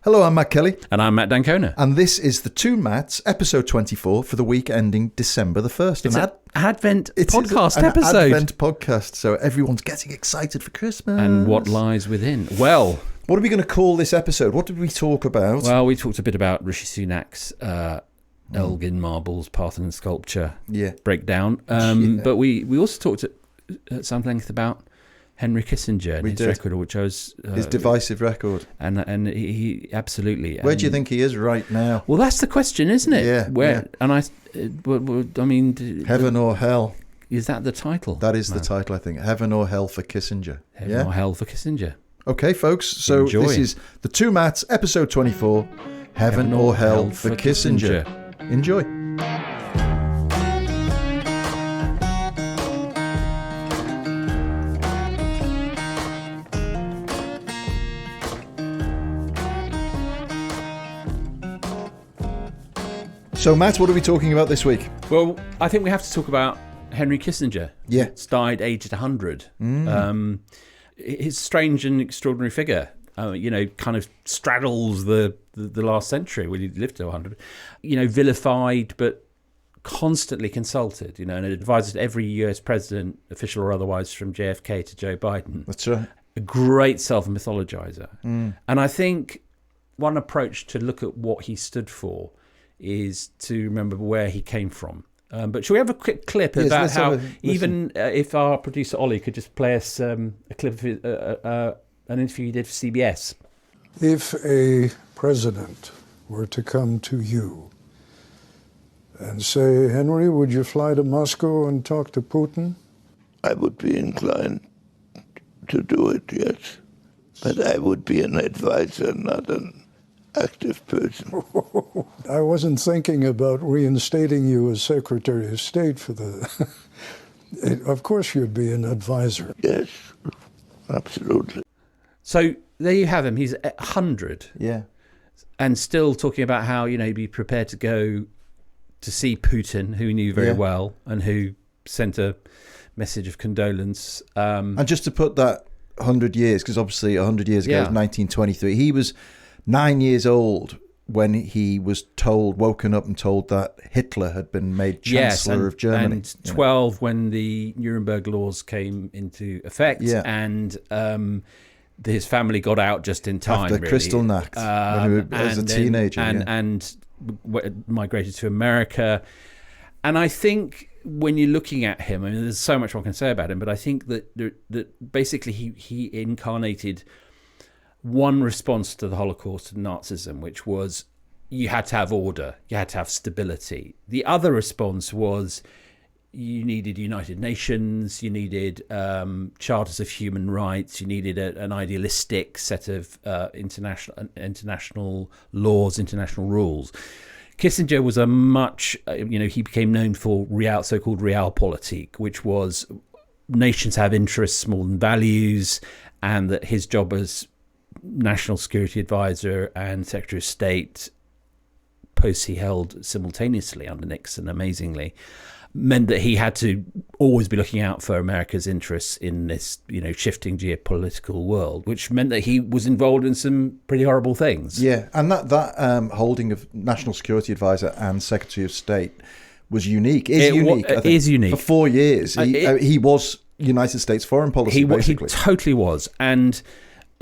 Hello, I'm Matt Kelly. And I'm Matt Dancona. And this is the Two Matts, episode 24 for the week ending December the 1st. It's an Advent podcast episode. Advent podcast, so everyone's getting excited for Christmas. And what lies within? Well, what are we going to call this episode? What did we talk about? Well, we talked a bit about Rishi Sunak's Elgin Marbles Parthenon sculpture breakdown. But we also talked at some length about Henry Kissinger and his record, which I was... his divisive record. And he absolutely... Where do you think he is right now? Well, that's the question, isn't it? Yeah. Where? Yeah. And I mean... Heaven or Hell. Is that the title? That is the title, I think. Heaven or Hell for Kissinger. Heaven or Hell for Kissinger. Okay, folks. So This is the Two Matts, episode 24, Heaven or Hell for Kissinger. Enjoy. So, Matt, what are we talking about this week? Well, I think we have to talk about Henry Kissinger. Yeah. He's died aged 100. His strange and extraordinary figure, kind of straddles the last century when he lived to 100. Vilified, but constantly consulted, and advised every US president, official or otherwise, from JFK to Joe Biden. That's right. A great self-mythologizer. And I think one approach to look at what he stood for is to remember where he came from. But shall we have a quick clip about how, if our producer Ollie could just play us a clip of an interview he did for CBS. If a president were to come to you and say, Henry, would you fly to Moscow and talk to Putin? I would be inclined to do it, yes. But I would be an advisor, not an active person. I wasn't thinking about reinstating you as Secretary of State for the... Of course you'd be an advisor. Yes, absolutely. So there you have him. He's 100. Yeah. And still talking about how, he'd be prepared to go to see Putin, who he knew very well, and who sent a message of condolence. And just to put that 100 years, because obviously 100 years ago was 1923, he was 9 years old when he was woken up and told that Hitler had been made Chancellor of Germany. And 12 when the Nuremberg laws came into effect. Yeah. And his family got out just in time. After Kristallnacht, as a teenager. And migrated to America. And I think when you're looking at him, there's so much one can say about him, but I think that basically he incarnated one response to the Holocaust and Nazism, which was you had to have order, you had to have stability. The other response was you needed United Nations, you needed charters of human rights, you needed an idealistic set of international laws, international rules. Kissinger was a much, he became known for so-called realpolitik, which was nations have interests more than values, and that his job as National Security Advisor and Secretary of State, posts he held simultaneously under Nixon, amazingly, meant that he had to always be looking out for America's interests in this, shifting geopolitical world, which meant that he was involved in some pretty horrible things. Yeah, and that holding of National Security Advisor and Secretary of State was unique. Is unique. For 4 years, he was United States foreign policy, basically. He totally was, and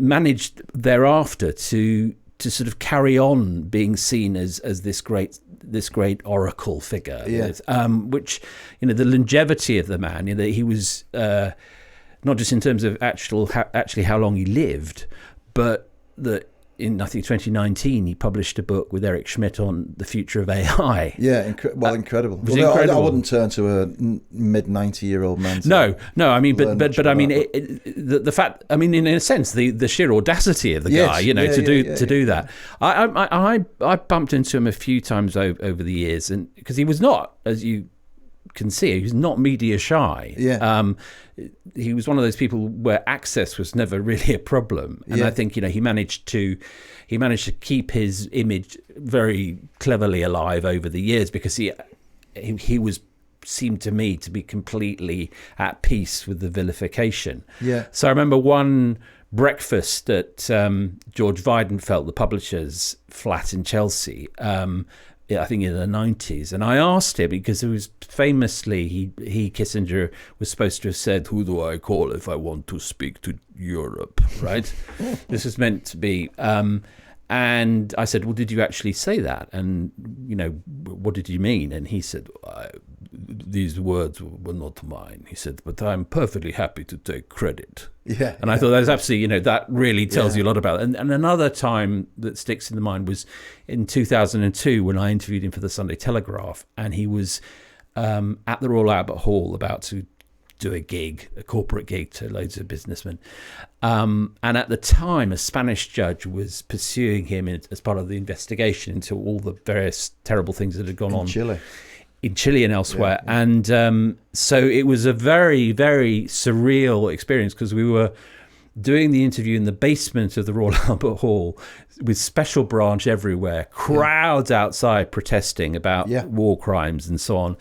managed thereafter to sort of carry on being seen as this great oracle figure. Which the longevity of the man, he was not just in terms of actually how long he lived, but that in 2019 he published a book with Eric Schmidt on the future of AI. Yeah, incredible. Incredible. I wouldn't turn to a mid 90-year-old man. No. I mean, but I mean, the fact. I mean, in a sense, the sheer audacity of the guy, to do that. I bumped into him a few times over the years, and because he was not, as you can see, he was not media shy. Yeah. He was one of those people where access was never really a problem, and I think he managed to keep his image very cleverly alive over the years, because he was seemed to me to be completely at peace with the vilification. Yeah. So I remember one breakfast at George Weidenfeld, the publisher's flat in Chelsea, I think in the 90s. And I asked him, because it was famously, he Kissinger, was supposed to have said, "Who do I call if I want to speak to Europe?" Right? This was meant to be. And I said, "Well, did you actually say that? And, what did you mean?" And he said, "These words were not mine." He said, "But I'm perfectly happy to take credit." Yeah. And I thought that's absolutely, that really tells you a lot about it. And another time that sticks in the mind was in 2002 when I interviewed him for the Sunday Telegraph, and he was at the Royal Albert Hall about to do a corporate gig to loads of businessmen. And at the time, a Spanish judge was pursuing him as part of the investigation into all the various terrible things that had gone on in Chile and elsewhere. Yeah. And so it was a very, very surreal experience, because we were doing the interview in the basement of the Royal Albert Hall with special branch everywhere, crowds outside protesting about war crimes and so on.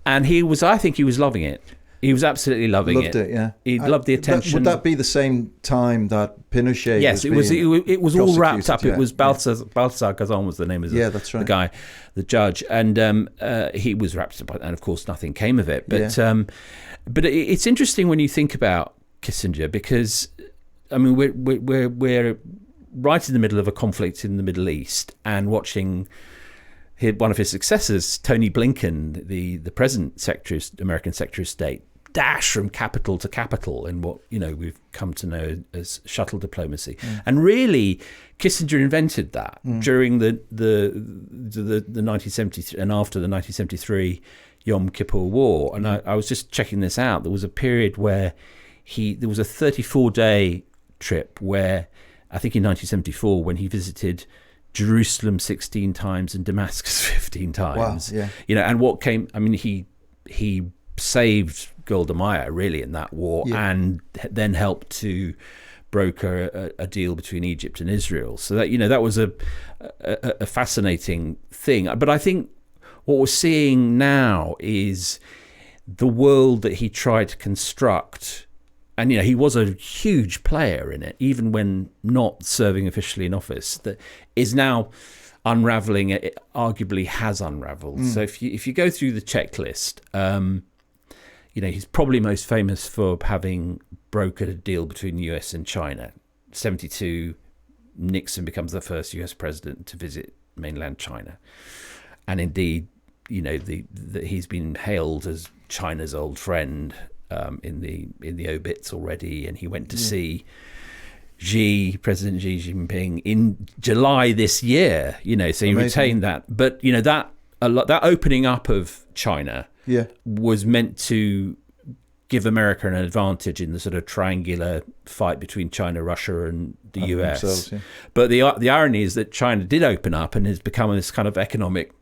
And I think he was loving it. He was absolutely loving it. Loved it, yeah. He loved the attention. Would that be the same time that Yes, was it was all wrapped up. Yeah. It was Balthazar Gazan was the name of that's right. the guy, the judge, and he was wrapped up, and of course nothing came of it. But it's interesting when you think about Kissinger, because I mean we're right in the middle of a conflict in the Middle East, and watching one of his successors, Tony Blinken, the present American Secretary of State, dash from capital to capital in what we've come to know as shuttle diplomacy. And really, Kissinger invented that during the 1973 and after the 1973 Yom Kippur War. And I was just checking this out. There was a period where there was a 34-day trip where, I think in 1974, when he visited Jerusalem 16 times and Damascus 15 times. Wow, yeah. And what came, I mean, he saved Golda Meir really in that war, and then helped to broker a deal between Egypt and Israel. So that that was a fascinating thing. But I think what we're seeing now is the world that he tried to construct. And he was a huge player in it, even when not serving officially in office. That is now unraveling. It arguably has unraveled. So if you go through the checklist, he's probably most famous for having brokered a deal between the US and China. 1972, Nixon becomes the first US president to visit mainland China, and indeed, he's been hailed as China's old friend. In the obits already, and he went to see President Xi Jinping in July this year. So he retained that. But that opening up of China was meant to give America an advantage in the sort of triangular fight between China, Russia, and the US. But the irony is that China did open up and has become this kind of economic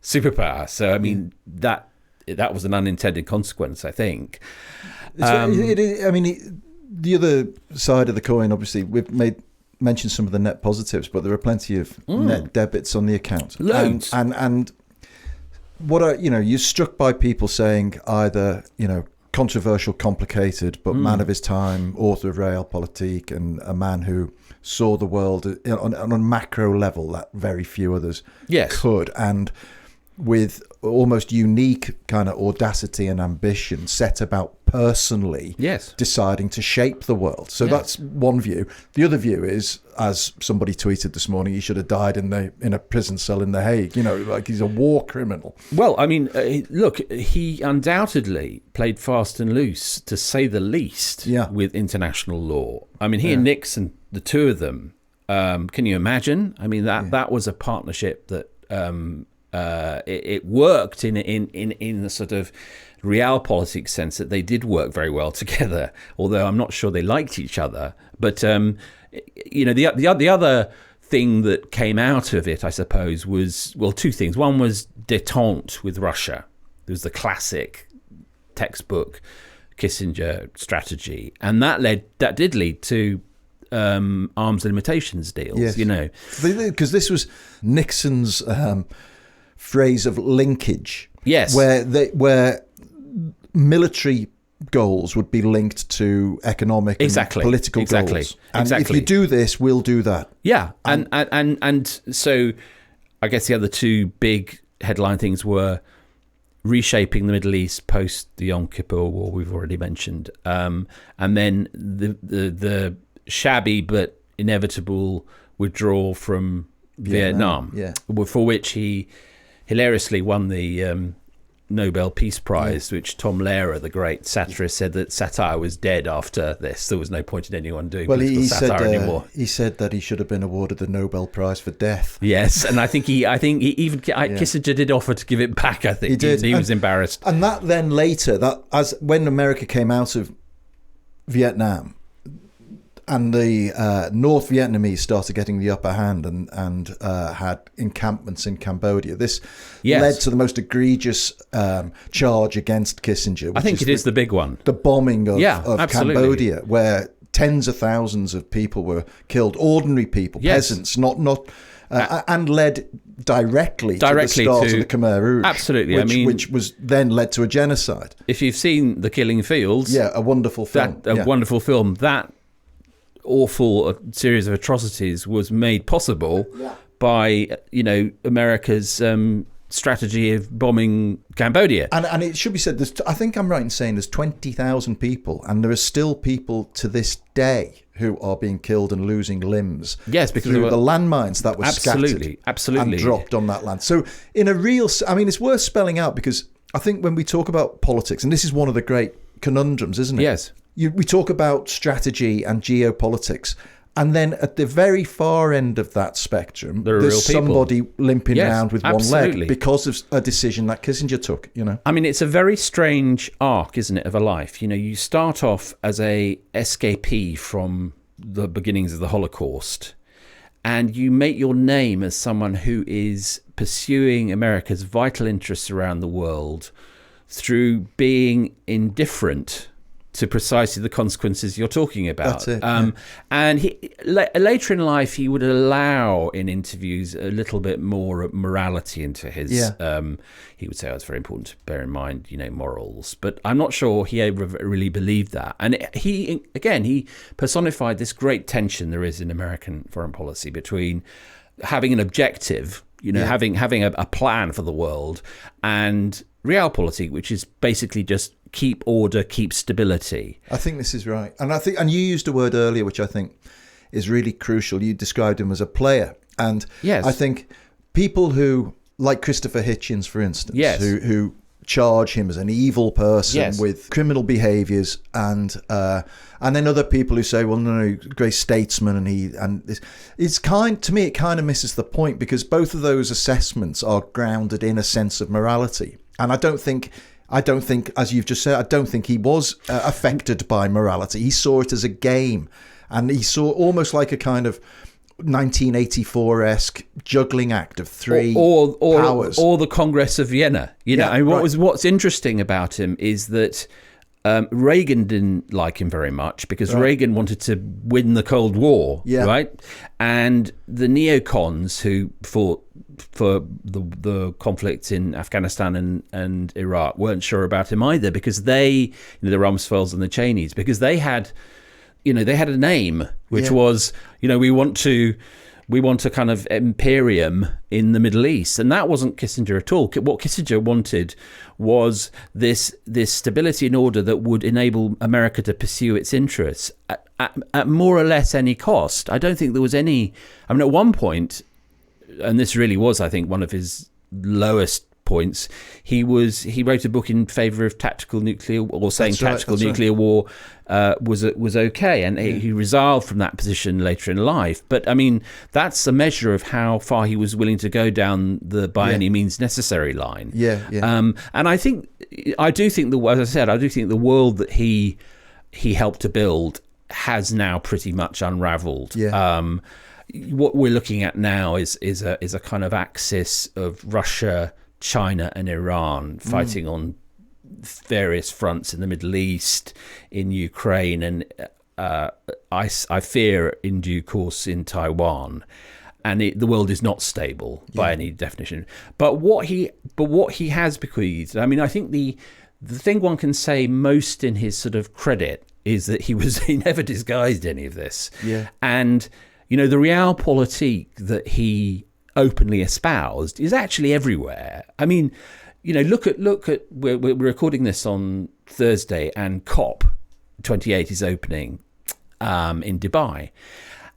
superpower. So I mean that was an unintended consequence, I think. The other side of the coin, obviously, we've mentioned some of the net positives, but there are plenty of net debits on the account. Loads. And what you're struck by people saying either, controversial, complicated, but man of his time, author of Realpolitik, and a man who saw the world on a macro level that very few others could. And with almost unique kind of audacity and ambition, set about personally deciding to shape the world. So that's one view. The other view is, as somebody tweeted this morning, he should have died in a prison cell in The Hague. Like he's a war criminal. Well, I mean, look, he undoubtedly played fast and loose, to say the least, with international law. I mean, he and Nixon, the two of them, can you imagine? I mean, that was a partnership that it worked in the sort of realpolitik sense, that they did work very well together, although I'm not sure they liked each other. But the other thing that came out of it, I suppose, was, well, two things. One was détente with Russia. There was the classic textbook Kissinger strategy, and that did lead to arms limitations deals. Because this was Nixon's phrase of linkage. Yes, where military goals would be linked to economic and political goals. And if you do this, we'll do that. Yeah, and so I guess the other two big headline things were reshaping the Middle East post the Yom Kippur War we've already mentioned, and then the shabby but inevitable withdrawal from Vietnam, for which he hilariously won the Nobel Peace Prize, which Tom Lehrer, the great satirist, said that satire was dead after this. There was no point in anyone doing political satire anymore. He said that he should have been awarded the Nobel Prize for death. Yes, and I think Kissinger did offer to give it back. I think he did. He was embarrassed. And that then later, when America came out of Vietnam, and the North Vietnamese started getting the upper hand and had encampments in Cambodia. This led to the most egregious charge against Kissinger. I think it is the big one. The bombing of Cambodia, where tens of thousands of people were killed, ordinary people, peasants, and led directly to the start of the Khmer Rouge. Absolutely. Which was then led to a genocide. If you've seen The Killing Fields... Yeah, a wonderful film. Wonderful film. That awful series of atrocities was made possible by America's strategy of bombing Cambodia. And it should be said, I think I'm right in saying there's 20,000 people, and there are still people to this day who are being killed and losing limbs. Yes, because through the landmines that were scattered and dropped on that land. So it's worth spelling out, because I think when we talk about politics, and this is one of the great conundrums, isn't it? Yes. We talk about strategy and geopolitics, and then at the very far end of that spectrum, there's somebody limping around with one leg because of a decision that Kissinger took. I mean, it's a very strange arc, isn't it, of a life? You start off as a escapee from the beginnings of the Holocaust, and you make your name as someone who is pursuing America's vital interests around the world through being indifferent to precisely the consequences you're talking about. That's it. And later in life, he would allow in interviews a little bit more morality into his... he would say, it's very important to bear in mind, morals. But I'm not sure he ever really believed that. And he personified this great tension there is in American foreign policy between having an objective, having a plan for the world, and realpolitik, which is basically just keep order, keep stability. I think this is right. And you used a word earlier which I think is really crucial. You described him as a player. And I think people who, like Christopher Hitchens, for instance, who charge him as an evil person with criminal behaviours, and then other people who say, well, no, great statesman, and it's to me, it kind of misses the point, because both of those assessments are grounded in a sense of morality. And I don't think, as you've just said, I don't think he was affected by morality. He saw it as a game, and he saw almost like a kind of 1984-esque juggling act of three powers. Or the Congress of Vienna. What's interesting about him is that Reagan didn't like him very much, because Reagan wanted to win the Cold War, right? And the neocons who fought for the conflict in Afghanistan and Iraq weren't sure about him either, because the Rumsfelds and the Cheneys, because they had a name which was, we want a kind of imperium in the Middle East. And that wasn't Kissinger at all. What Kissinger wanted was this stability and order that would enable America to pursue its interests at more or less any cost. I don't think there was any... at one point, and this really was, I think, one of his lowest points, he wrote a book in favour of tactical nuclear, or saying tactical nuclear war was okay, and he resolved from that position later in life. But that's a measure of how far he was willing to go down the by any means necessary line. And I do think the world that he helped to build has now pretty much unravelled. What we're looking at now is a kind of axis of Russia, China and Iran fighting on various fronts in the Middle East, in Ukraine, and I fear in due course in Taiwan. And the world is not stable by any definition. But what he has bequeathed, I think the thing one can say most in his sort of credit is that he never disguised any of this. Yeah. And, the realpolitik that he openly espoused is actually everywhere. I mean, look at we're recording this on Thursday, and COP28 is opening in Dubai.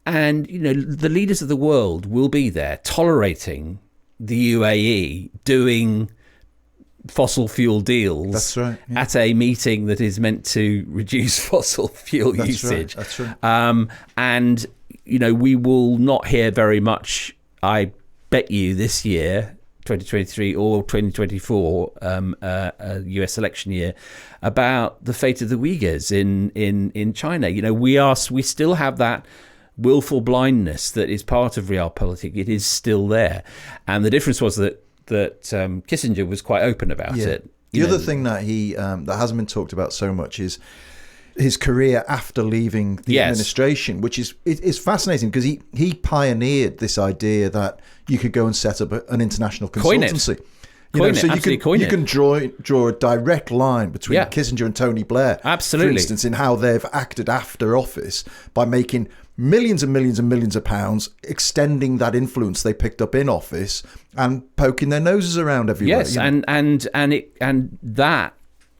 And, the leaders of the world will be there tolerating the UAE doing fossil fuel deals. That's right. Yeah. At a meeting that is meant to reduce fossil fuel usage. Right. That's right. And, we will not hear very much, I bet you, this year, 2023 or 2024, US election year, about the fate of the Uyghurs in China. We still have that willful blindness that is part of realpolitik. It is still there. And the difference was that Kissinger was quite open about it. The other thing that that hasn't been talked about so much is his career after leaving the administration, which is fascinating because he pioneered this idea that you could go and set up an international consultancy. You can draw a direct line between Kissinger and Tony Blair, absolutely, for instance, in how they've acted after office by making millions and millions and millions of pounds, extending that influence they picked up in office and poking their noses around everywhere. Yes, and that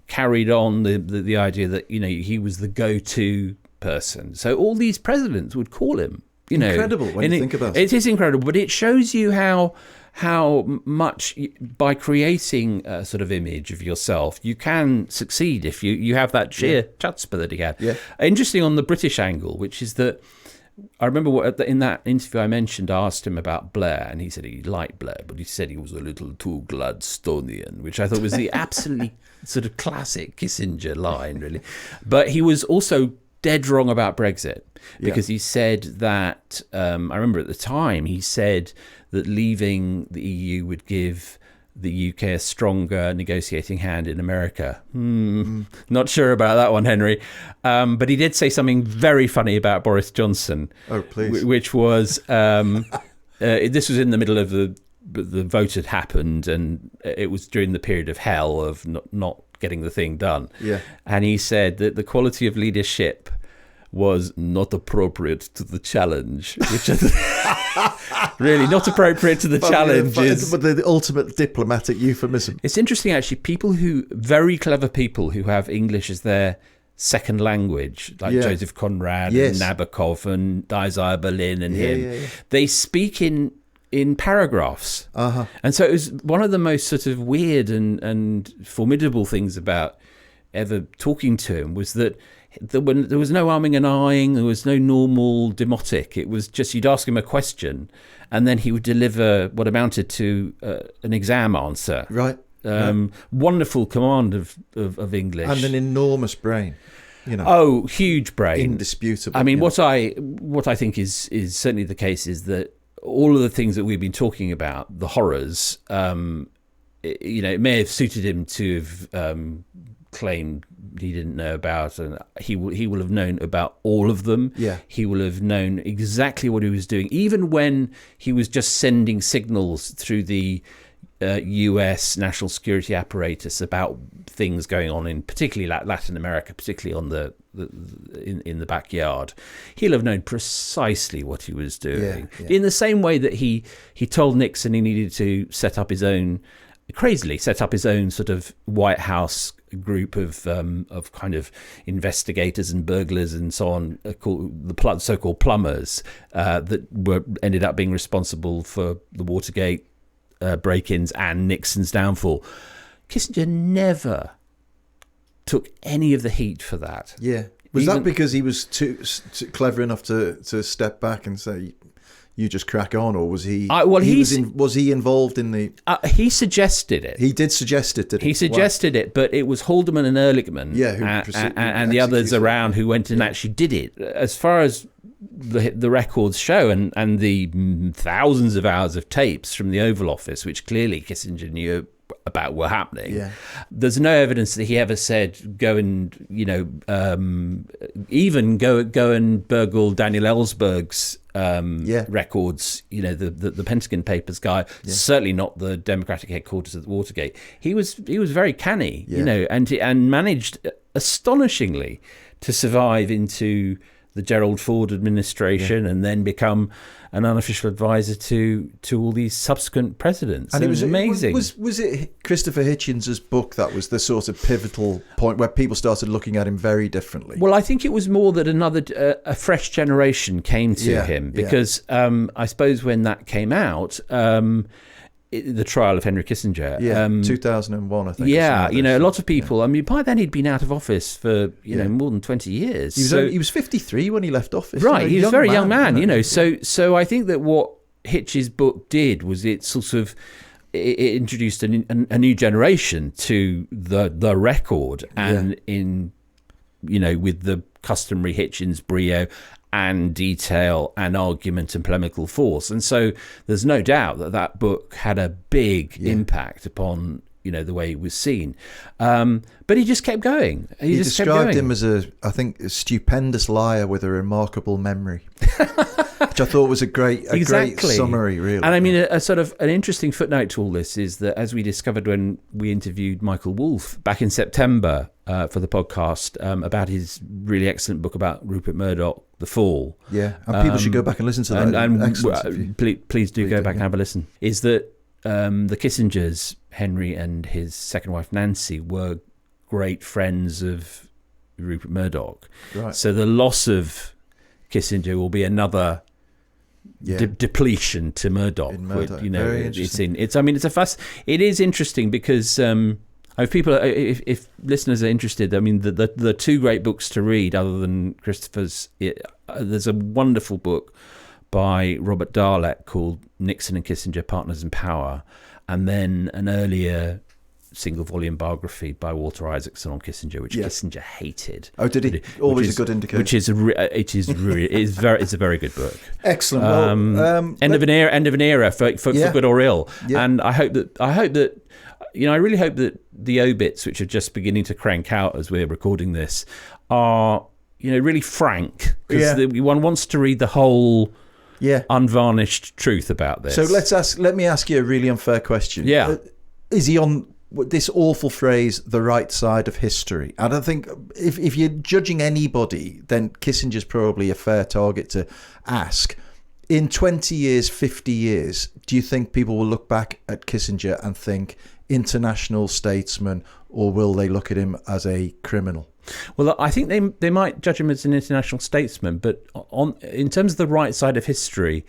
carried on the idea that he was the go-to person. So all these presidents would call him. Incredible when you think about it. It is incredible, but it shows you how much by creating a sort of image of yourself you can succeed if you have that sheer chutzpah that he had. Yeah. Interesting on the British angle, which is that I remember in that interview I mentioned, I asked him about Blair, and he said he liked Blair, but he said he was a little too Gladstonian, which I thought was the absolutely sort of classic Kissinger line, really. But he was also dead wrong about Brexit, because he said that, I remember at the time, he said that leaving the EU would give the UK a stronger negotiating hand in America. Not sure about that one, Henry. But he did say something very funny about Boris Johnson. Oh, please. Which was, this was in the middle of the vote had happened, and it was during the period of hell of not getting the thing done. Yeah. And he said that the quality of leadership was not appropriate to the challenge, which really not appropriate to the challenge. But the ultimate diplomatic euphemism. It's interesting, actually, very clever people who have English as their second language, like Joseph Conrad and Nabokov and Isaiah Berlin and him, they speak in paragraphs. And so it was one of the most sort of weird and formidable things about ever talking to him was that there was no umming and ahhing, there was no normal demotic. It was just you'd ask him a question and then he would deliver what amounted to an exam answer. Right. Wonderful command of English. And an enormous brain. Oh, huge brain. Indisputable. I mean, what I think is certainly the case is that all of the things that we've been talking about, the horrors, it may have suited him to have claimed he didn't know about, and he will have known about all of them. Yeah. He will have known exactly what he was doing, even when he was just sending signals through the US national security apparatus about things going on in particularly Latin America, particularly on in the backyard. He'll have known precisely what he was doing. In the same way that he told Nixon he needed to crazily set up his own sort of White House group of kind of investigators and burglars and so on, called the so-called plumbers, that ended up being responsible for the Watergate break-ins and Nixon's downfall. Kissinger never took any of the heat for that. Yeah. Was that because he was too clever enough to step back and say, you just crack on, or was he? Was he involved in the? He suggested it. He did suggest it. Did he? He suggested it, but it was Haldeman and Ehrlichman, and the others around who went and actually did it. As far as the records show, and the thousands of hours of tapes from the Oval Office, which clearly Kissinger knew about were happening. Yeah. There's no evidence that he ever said, go and, even go and burgle Daniel Ellsberg's records, the Pentagon Papers guy, certainly not the Democratic headquarters at Watergate. He was very canny, and managed astonishingly to survive into the Gerald Ford administration and then become an unofficial advisor to all these subsequent presidents. And it was amazing. Was it Christopher Hitchens' book that was the sort of pivotal point where people started looking at him very differently? Well, I think it was more that a fresh generation came to him, because I suppose when that came out, the trial of Henry Kissinger. 2001, I think. Yeah, a lot of people, I mean, by then he'd been out of office for, more than 20 years. He was 53 when he left office. Right, he was a very young man, So I think that what Hitch's book did was it sort of, it introduced a new generation to the record, and with the customary Hitchens brio and detail and argument and polemical force. And so there's no doubt that book had a big impact upon, the way it was seen. But he just kept going. He just described him as a stupendous liar with a remarkable memory, which I thought was a great summary, really. And I mean, a sort of an interesting footnote to all this is that, as we discovered when we interviewed Michael Wolff back in September for the podcast about his really excellent book about Rupert Murdoch, The Fall. Yeah, and people should go back and listen to that. And please do go back and have a listen. Is that the Kissingers, Henry and his second wife Nancy, were great friends of Rupert Murdoch. Right. So the loss of Kissinger will be another depletion to Murdoch. It is interesting because if listeners are interested, I mean, the two great books to read other than Christopher's, there's a wonderful book by Robert Darlett called Nixon and Kissinger, Partners in Power, and then an earlier single-volume biography by Walter Isaacson on Kissinger, which Kissinger hated. Oh, did he? Always a good indication. It's a very good book. Excellent. End of an era for good or ill. Yeah. And I really hope that the obits, which are just beginning to crank out as we're recording this, are really frank, because one wants to read the whole unvarnished truth about this. So let me ask you a really unfair question. Yeah. Is he on this awful phrase, the right side of history? And I think if you're judging anybody, then Kissinger's probably a fair target to ask. In 20 years, 50 years, do you think people will look back at Kissinger and think international statesman, or will they look at him as a criminal? Well, I think they might judge him as an international statesman, but in terms of the right side of history,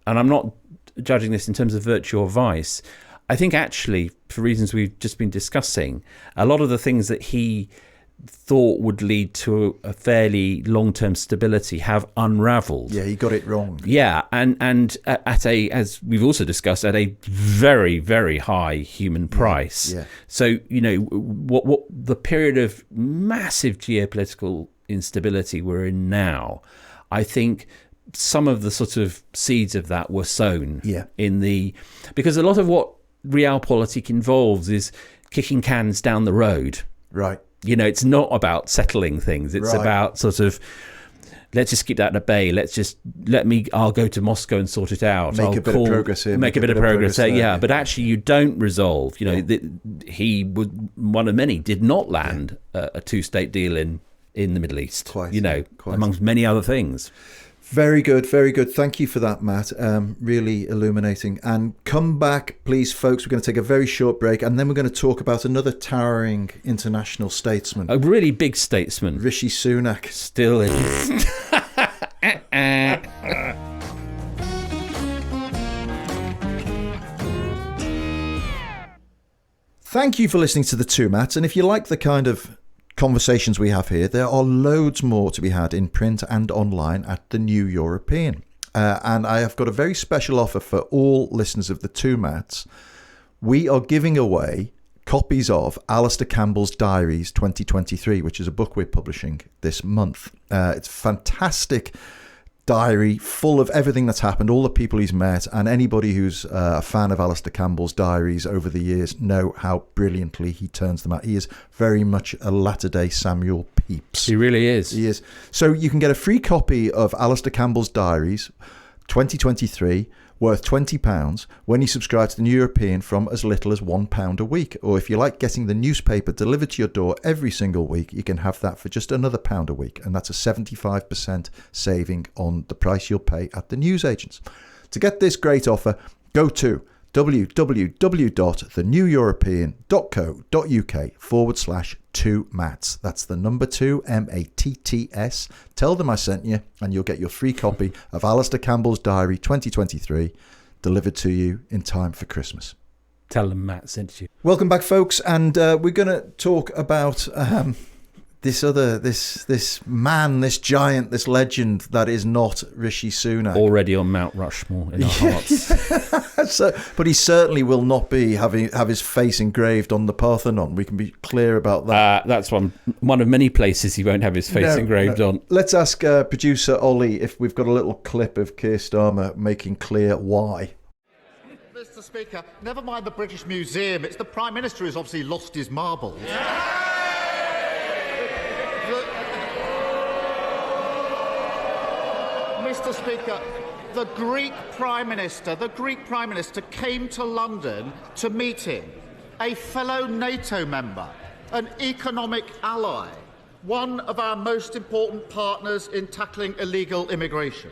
and I'm not judging this in terms of virtue or vice, I think actually, for reasons we've just been discussing, a lot of the things that he thought would lead to a fairly long-term stability have unraveled. Yeah, he got it wrong. Yeah, and at as we've also discussed, at a very, very high human price. Yeah. So, what the period of massive geopolitical instability we're in now, I think some of the sort of seeds of that were sown because a lot of what realpolitik involves is kicking cans down the road. Right. It's not about settling things. It's about sort of, let's just keep that at bay. I'll go to Moscow and sort it out. Make a bit of progress here. Make a bit of progress there. Yeah. But actually you don't resolve, he was one of many, did not land a two-state deal in the Middle East, quite. Amongst many other things. Very good, very good. Thank you for that, Matt. Really illuminating. And come back, please, folks. We're going to take a very short break, and then we're going to talk about another towering international statesman. A really big statesman. Rishi Sunak. Still is. Thank you for listening to The Two Matts. And if you like the kind of conversations we have here, there are loads more to be had in print and online at the New European. And I have got a very special offer for all listeners of The Two Matts. We are giving away copies of Alistair Campbell's Diaries 2023, which is a book we're publishing this month. It's a fantastic diary full of everything that's happened, all the people he's met, and anybody who's a fan of Alistair Campbell's diaries over the years know how brilliantly he turns them out. He is very much a latter-day Samuel Pepys. He really is. He is. So you can get a free copy of Alistair Campbell's diaries 2023, worth £20 when you subscribe to the New European from as little as £1 a week. Or if you like getting the newspaper delivered to your door every single week, you can have that for just another £1 a week. And that's a 75% saving on the price you'll pay at the newsagents. To get this great offer, go to www.theneweuropean.co.uk/2mats. That's the number 2, MATTS. Tell them I sent you, and you'll get your free copy of Alistair Campbell's Diary 2023 delivered to you in time for Christmas. Tell them Matt sent you. Welcome back, folks, and we're going to talk about this man, this giant, this legend that is not Rishi Sunak. Already on Mount Rushmore in our hearts. But he certainly will not be have his face engraved on the Parthenon. We can be clear about that. That's one of many places he won't have his face engraved on. Let's ask producer Ollie if we've got a little clip of Keir Starmer making clear why. Mr. Speaker, never mind the British Museum. It's the Prime Minister who's obviously lost his marbles. Mr. Speaker, the Greek Prime Minister came to London to meet him, a fellow NATO member, an economic ally, one of our most important partners in tackling illegal immigration.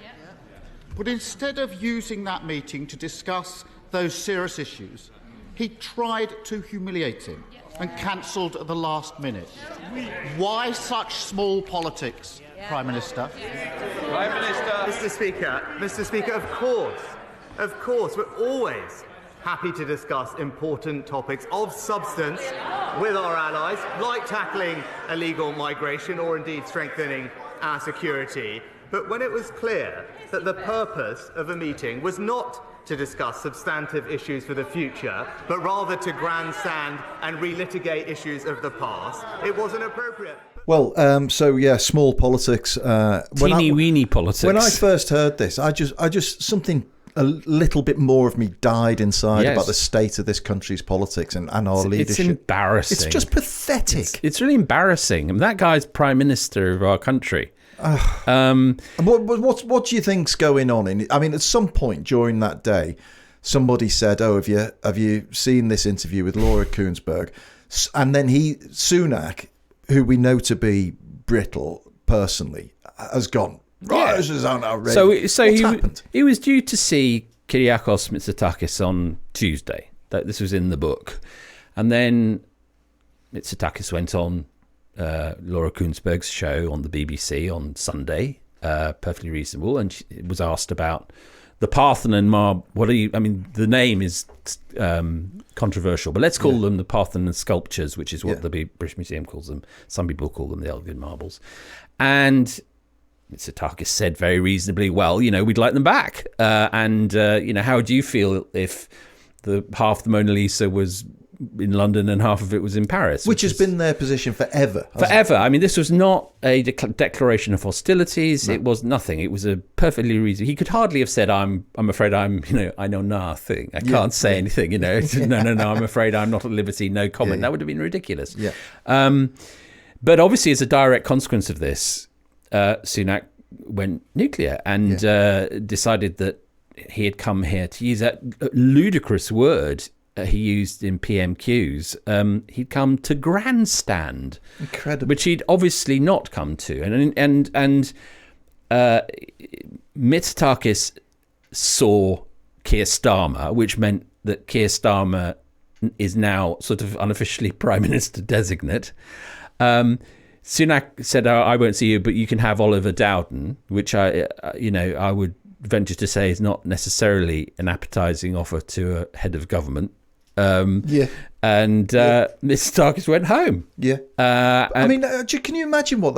But instead of using that meeting to discuss those serious issues, he tried to humiliate him and cancelled at the last minute. Why such small politics, Prime Minister? Prime Minister. Mr. Speaker, of course, we're always happy to discuss important topics of substance with our allies, like tackling illegal migration or indeed strengthening our security. But when it was clear that the purpose of a meeting was not to discuss substantive issues for the future, but rather to grandstand and relitigate issues of the past, it wasn't appropriate. Well, small politics. Teeny-weeny politics. When I first heard this, I just something a little bit more of me died inside about the state of this country's politics and our leadership. It's embarrassing. It's just pathetic. It's really embarrassing. I mean, that guy's Prime Minister of our country. What do you think's going on? At some point during that day, somebody said, "Oh, have you seen this interview with Laura Kuenssberg?" And then Sunak, who we know to be brittle personally, has gone, right, this is outrageous. So What's happened? he was due to see Kyriakos Mitsotakis on Tuesday. This was in the book. And then Mitsotakis went on Laura Kuenssberg's show on the BBC on Sunday, perfectly reasonable, and she was asked about the Parthenon marble. The name is controversial, but let's call them the Parthenon sculptures, which is what the British Museum calls them. Some people call them the Elgin marbles. And Mitsotakis said very reasonably, well, we'd like them back. How do you feel if half the Mona Lisa was in London and half of it was in Paris? Which has been their position forever. This was not a declaration of hostilities. No. It was nothing. It was a perfectly reasonable. He could hardly have said, I'm afraid I know nothing. I can't say anything, No, I'm afraid I'm not at liberty, no comment. That would have been ridiculous. Yeah. But obviously, as a direct consequence of this, Sunak went nuclear and decided that he had come here, to use that ludicrous word he used in PMQs, he'd come to grandstand. Incredible. Which he'd obviously not come to. And Mitsotakis saw Keir Starmer, which meant that Keir Starmer is now sort of unofficially Prime Minister designate. Sunak said, I won't see you, but you can have Oliver Dowden, which I would venture to say is not necessarily an appetising offer to a head of government. And Mitsotakis went home. Yeah. Can you imagine what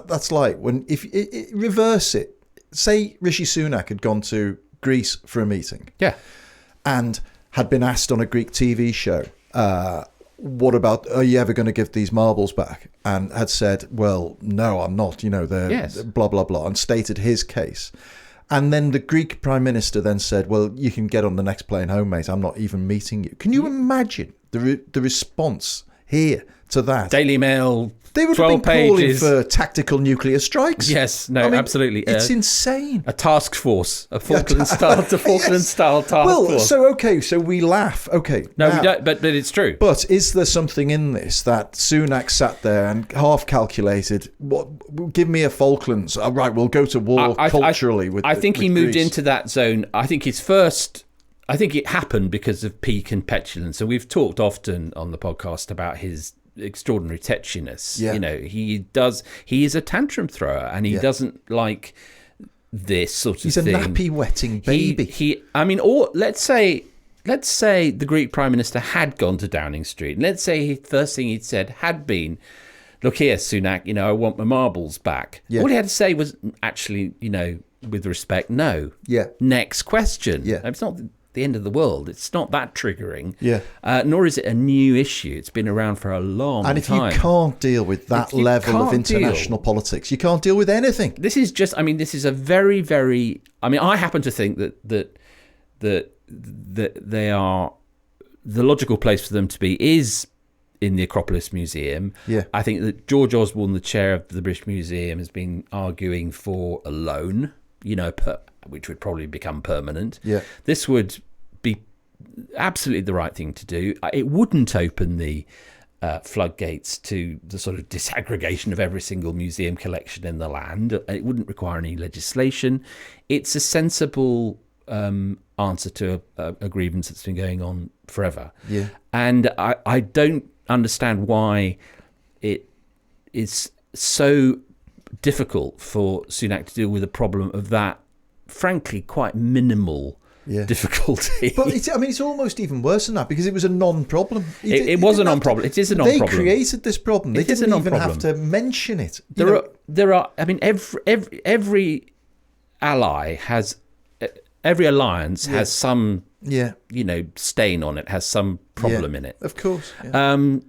that's like when if reverse it? Say Rishi Sunak had gone to Greece for a meeting. Yeah. And had been asked on a Greek TV show, what about, are you ever going to give these marbles back? And had said, well, no, I'm not, they're blah, blah, blah, and stated his case. And then the Greek Prime Minister then said, well, you can get on the next plane home, mate. I'm not even meeting you. Can you imagine the response here to that. Daily Mail. They would have been calling for tactical nuclear strikes. Yes, no, absolutely. It's insane. A task force, a Falkland-style task force. So we laugh. Okay. No, we don't, but it's true. But is there something in this that Sunak sat there and half calculated, give me a Falklands. All right, we'll go to war culturally with I think he moved Greece. into that zone. I think it happened because of peak and petulance. So we've talked often on the podcast about his extraordinary tetchiness. Yeah. You know, he is a tantrum thrower, and he doesn't like this sort of thing. He's a nappy wetting baby. Or let's say the Greek Prime Minister had gone to Downing Street, and let's say the first thing he'd said had been, look here, Sunak, I want my marbles back. Yeah. All he had to say was, actually, with respect, no. Yeah. Next question. Yeah. It's not the end of the world. It's not that triggering. Yeah. Nor is it a new issue. It's been around for a long time. And if you can't deal with that level of international politics, you can't deal with anything. This is a very, very... I happen to think that they are... The logical place for them to be is in the Acropolis Museum. Yeah. I think that George Osborne, the chair of the British Museum, has been arguing for a loan, which would probably become permanent. Yeah. This would be absolutely the right thing to do. It wouldn't open the floodgates to the sort of disaggregation of every single museum collection in the land. It wouldn't require any legislation. It's a sensible answer to a grievance that's been going on forever. Yeah. And I don't understand why it is so difficult for Sunak to deal with a problem of that, frankly, quite minimal difficulty. But it's almost even worse than that, because it was a non-problem. It was a non-problem. It is a non-problem. They created this problem. They didn't even have to mention it. There are. Every ally has. Every alliance has some. Stain on it, has some problem in it. Of course. Yeah.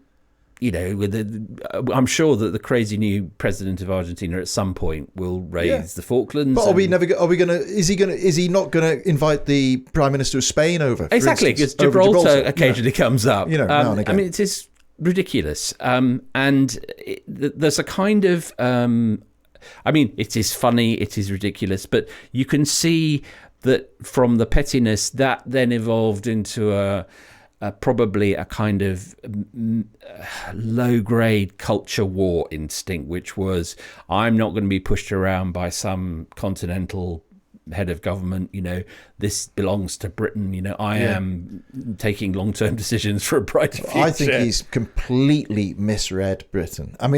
I'm sure that the crazy new president of Argentina at some point will raise the Falklands. But is he not going to invite the Prime Minister of Spain over? Exactly, because Gibraltar occasionally comes up. Now and again. It is ridiculous. There's a kind of, it is funny, it is ridiculous, but you can see that from the pettiness that then evolved into probably a kind of low-grade culture war instinct, which was, I'm not going to be pushed around by some continental head of government, this belongs to Britain, I am taking long-term decisions for a brighter future. I think he's completely misread Britain. I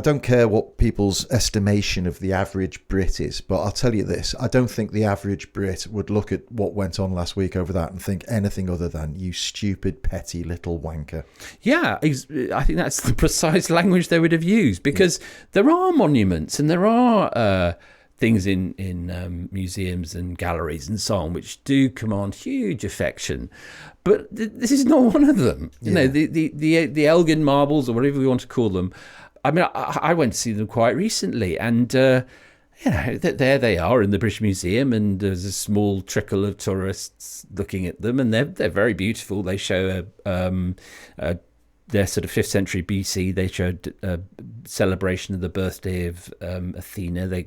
don't care what people's estimation of the average Brit is, but I'll tell you this, I don't think the average Brit would look at what went on last week over that and think anything other than, you stupid, petty little wanker. Yeah, I think that's the precise language they would have used, because there are monuments and there are... things in museums and galleries and so on, which do command huge affection, but this is not one of them. The Elgin marbles, or whatever we want to call them. I went to see them quite recently, and there they are in the British Museum, and there's a small trickle of tourists looking at them, and they're very beautiful. They show their sort of 5th century BC. They showed a celebration of the birthday of Athena.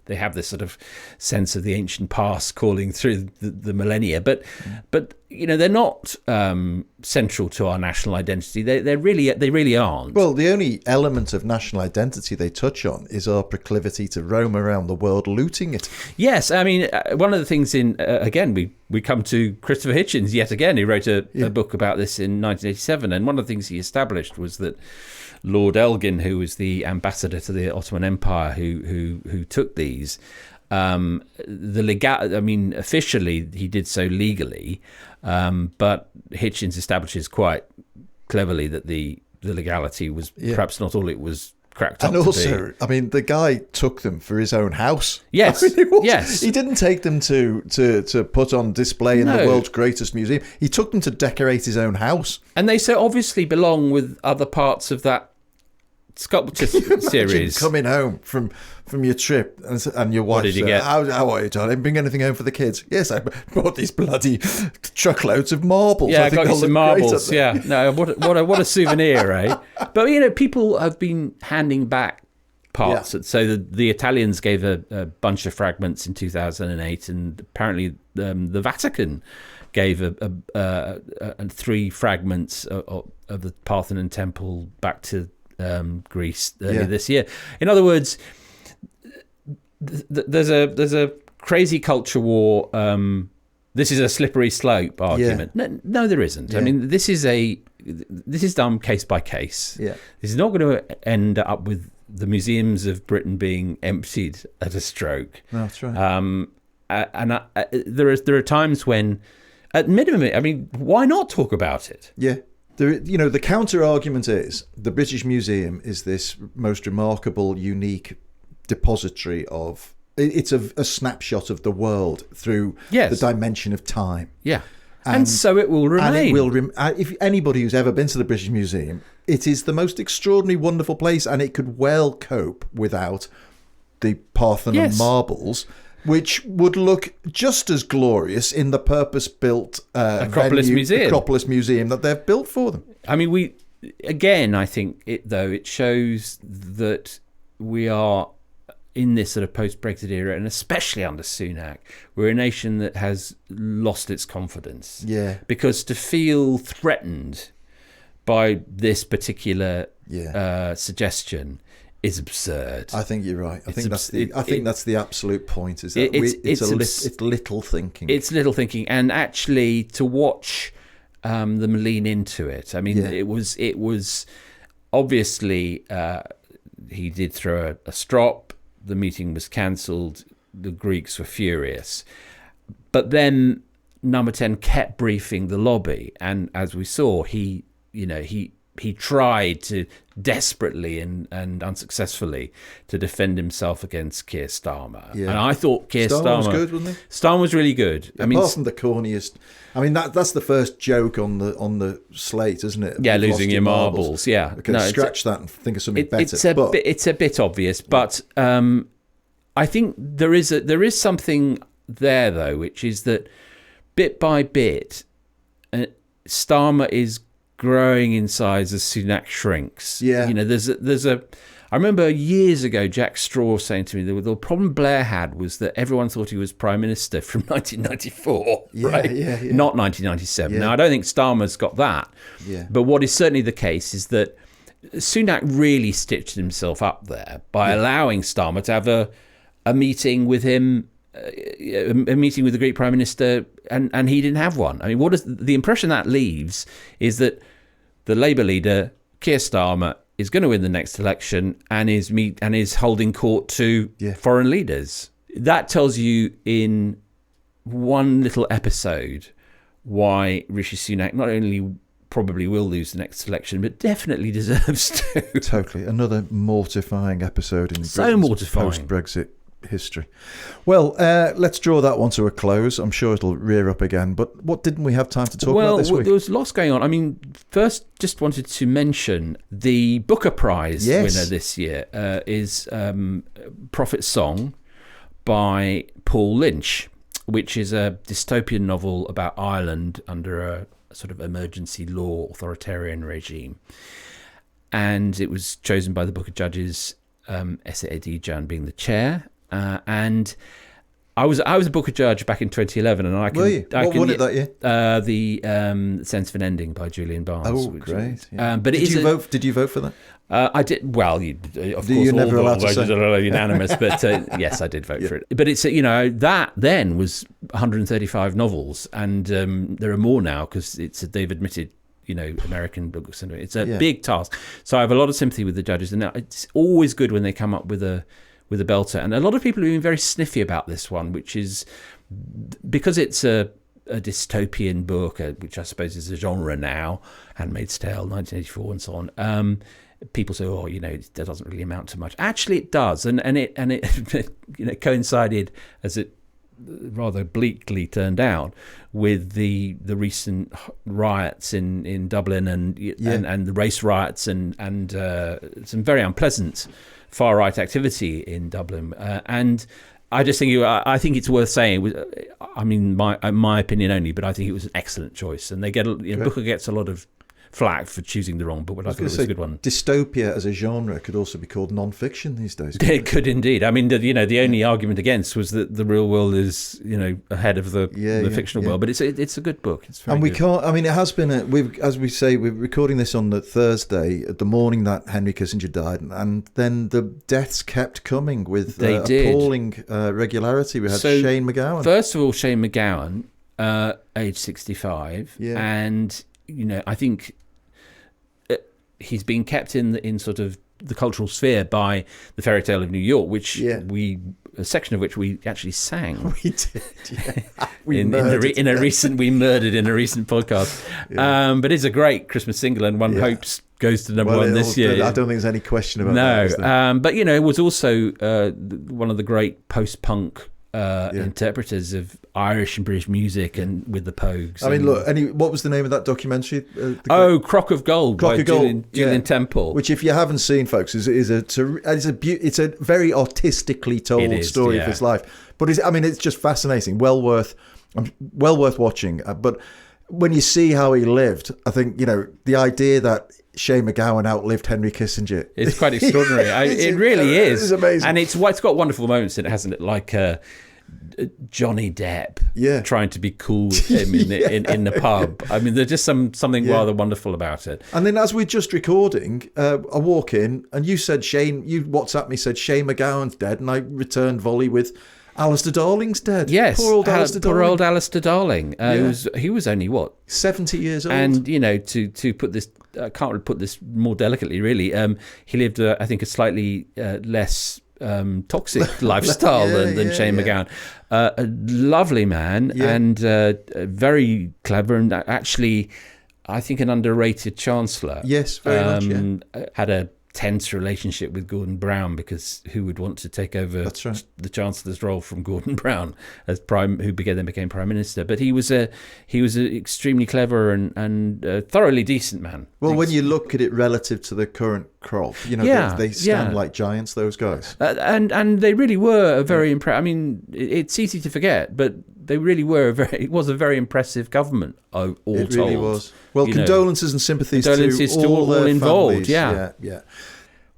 They have this sort of sense of the ancient past calling through the millennia, but they're not central to our national identity. They really aren't. Well, the only element of national identity they touch on is our proclivity to roam around the world looting it. Yes, one of the things again, we come to Christopher Hitchens yet again. He wrote a book about this in 1987, and one of the things he established was that Lord Elgin, who was the ambassador to the Ottoman Empire, who took these, officially he did so legally, but Hitchens establishes quite cleverly that the legality was perhaps not all it was cracked up to be. And also, the guy took them for his own house. Yes, yes. He didn't take them to put on display in the world's greatest museum. He took them to decorate his own house. And they so obviously belong with other parts of that sculpture series. Coming home from your trip and your wife. What did you get? How are you, darling? Bring anything home for the kids? Yes, I brought these bloody truckloads of marbles. Yeah, I got you some marbles. Yeah, no, what a souvenir, eh? But people have been handing back parts. Yeah. So the Italians gave a bunch of fragments in 2008, and apparently the Vatican gave a 3 fragments of the Parthenon Temple back to Greece earlier this year. In other words, there's a crazy culture war. This is a slippery slope argument. Yeah. No, there isn't. Yeah. I mean, this is done case by case. Yeah. This is not going to end up with the museums of Britain being emptied at a stroke. No, that's right. There are times when, at minimum, I mean, why not talk about it? Yeah. The counter argument is the British Museum is this most remarkable, unique depository of. It's a snapshot of the world through the dimension of time. Yeah, and so it will remain. And it will. If anybody who's ever been to the British Museum, it is the most extraordinary, wonderful place, and it could well cope without the Parthenon marbles, which would look just as glorious in the purpose-built Acropolis Museum that they've built for them. I mean, I think it shows that we are in this sort of post-Brexit era, and especially under Sunak, we're a nation that has lost its confidence. Yeah. Because to feel threatened by this particular suggestion is absurd. I think you're right. I think that's the absolute point. Is that it's little thinking. It's little thinking, and actually to watch them lean into it. I mean, it was obviously he did throw a strop. The meeting was cancelled. The Greeks were furious, but then Number 10 kept briefing the lobby, and as we saw, he tried to desperately and unsuccessfully to defend himself against Keir Starmer. Yeah. And I thought Starmer was good, wasn't he? Starmer was really good. Apart from the corniest. I mean, that's the first joke on the slate, isn't it? Yeah, losing your marbles. Yeah. Okay, scratch that and think of something better. It's a bit obvious, but I think there is something there, though, which is that bit by bit, Starmer is growing in size as Sunak shrinks. Yeah. I remember years ago Jack Straw saying to me that the problem Blair had was that everyone thought he was Prime Minister from 1994, right? Yeah. Not 1997. Yeah. Now, I don't think Starmer's got that. Yeah. But what is certainly the case is that Sunak really stitched himself up there by allowing Starmer to have a meeting with him, a meeting with the Greek Prime Minister, and he didn't have one. I mean, the impression that leaves is that the Labour leader, Keir Starmer, is going to win the next election and is holding court to foreign leaders. That tells you in one little episode why Rishi Sunak not only probably will lose the next election, but definitely deserves to. Totally. Another mortifying episode in Britain's post-Brexit history. Well, let's draw that one to a close. I'm sure it'll rear up again. But what didn't we have time to talk about this week? There was lots going on. I mean, first, just wanted to mention the Booker Prize winner this year is Prophet's Song by Paul Lynch, which is a dystopian novel about Ireland under a sort of emergency law authoritarian regime. And it was chosen by the Booker judges, Esa Edijan being the chair. And I was a Booker judge back in 2011, and what won it that year? The Sense of an Ending by Julian Barnes. Oh, great! Yeah. But did you vote for that? I did. Well, of course, you're never allowed to say unanimous, but yes, I did vote for it. But it's that then was 135 novels, and there are more now because they've admitted American books, and it's a big task. So I have a lot of sympathy with the judges, and it's always good when they come up with a belter. And a lot of people have been very sniffy about this one, which is because it's a dystopian book, which I suppose is a genre now, Handmaid's Tale, 1984, and so on. People say, that doesn't really amount to much. Actually, it does, and it coincided, as it rather bleakly turned out with the recent riots in Dublin and the race riots and some very unpleasant far right activity in Dublin. And I just think I think it's worth saying. I mean, my opinion only, but I think it was an excellent choice. And they get Booker gets a lot of flack for choosing the wrong book, but I thought it was a good one. Dystopia as a genre could also be called non-fiction these days. It could indeed. I mean, the only argument against was that the real world is ahead of the fictional world, but it's a good book. It's very good. Can't. I mean, it has been. As we say, we're recording this on the Thursday, at the morning that Henry Kissinger died, and then the deaths kept coming with appalling regularity. We had Shane McGowan. First of all, Shane McGowan, age 65, and I think he's been kept in sort of the cultural sphere by the Fairy Tale of New York, which a section of which we actually sang. We did, yeah. We murdered in a recent podcast. Yeah. But it's a great Christmas single, and one hopes goes to number one this year. I don't think there's any question about that. No, but it was also one of the great post-punk interpreters of Irish and British music, and with the Pogues. I mean, look, what was the name of that documentary? Crock of Gold by Julian Temple. Which, if you haven't seen, folks, is a very artistically told story of his life. But it's just fascinating. Well worth watching. But when you see how he lived, I think the idea that Shane McGowan outlived Henry Kissinger. It's quite extraordinary. It really is. It's amazing. And it's got wonderful moments in it, hasn't it? Like Johnny Depp trying to be cool with him in the pub. I mean, there's just something rather wonderful about it. And then as we're just recording, I walk in and you WhatsApp me, said Shane McGowan's dead, and I returned volley with Alistair Darling's dead. Yes, poor old Alistair Darling. Poor old Alistair Darling. He was only 70 years old. And to put this, I can't really put this more delicately, really. He lived, I think, a slightly less toxic lifestyle than Shane McGowan. A lovely man and very clever, and actually, I think, an underrated chancellor. Yes, very much. Yeah. Had a tense relationship with Gordon Brown, because who would want to take over the Chancellor's role from Gordon Brown as who became Prime Minister? But he was an extremely clever and thoroughly decent man. Well, when you look at it relative to the current crop, they stand like giants, those guys. And they really were very impressive. I mean, it's easy to forget, but they really were it was a very impressive government, all told. It really was. Well, condolences and sympathies to all involved. Families. Yeah.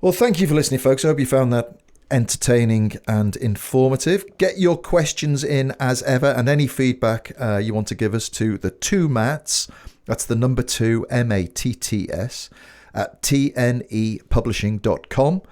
Well, thank you for listening, folks. I hope you found that entertaining and informative. Get your questions in as ever, and any feedback you want to give us to the 2 Matts. That's the number 2, MATTS, at tnepublishing.com.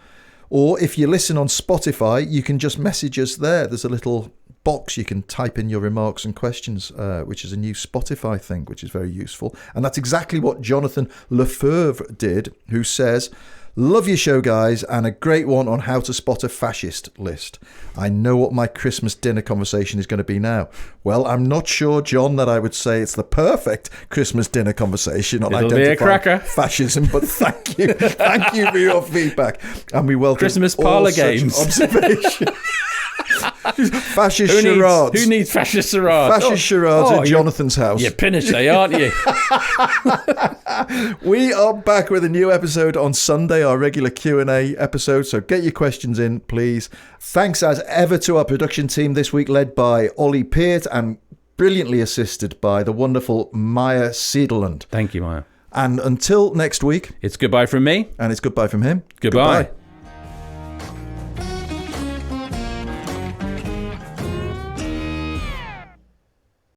Or if you listen on Spotify, you can just message us there. There's a little box you can type in your remarks and questions, which is a new Spotify thing, which is very useful. And that's exactly what Jonathan Lefebvre did, who says, "Love your show, guys, and a great one on how to spot a fascist list. I know what my Christmas dinner conversation is going to be now. Well, I'm not sure, John, that I would say it's the perfect Christmas dinner conversation on identifying fascism, but thank you. Thank you for your feedback. And we welcome Christmas parlour games. Observation. Fascist charades. Who needs fascist charades? Fascist charades at Jonathan's house. You're Pinochet, aren't you? We are back with a new episode on Sunday, our regular Q&A episode, so get your questions in, please. Thanks as ever to our production team this week, led by Ollie Peart and brilliantly assisted by the wonderful Maya Sederland. Thank you, Maya. And until next week, it's goodbye from me. And it's goodbye from him. Goodbye.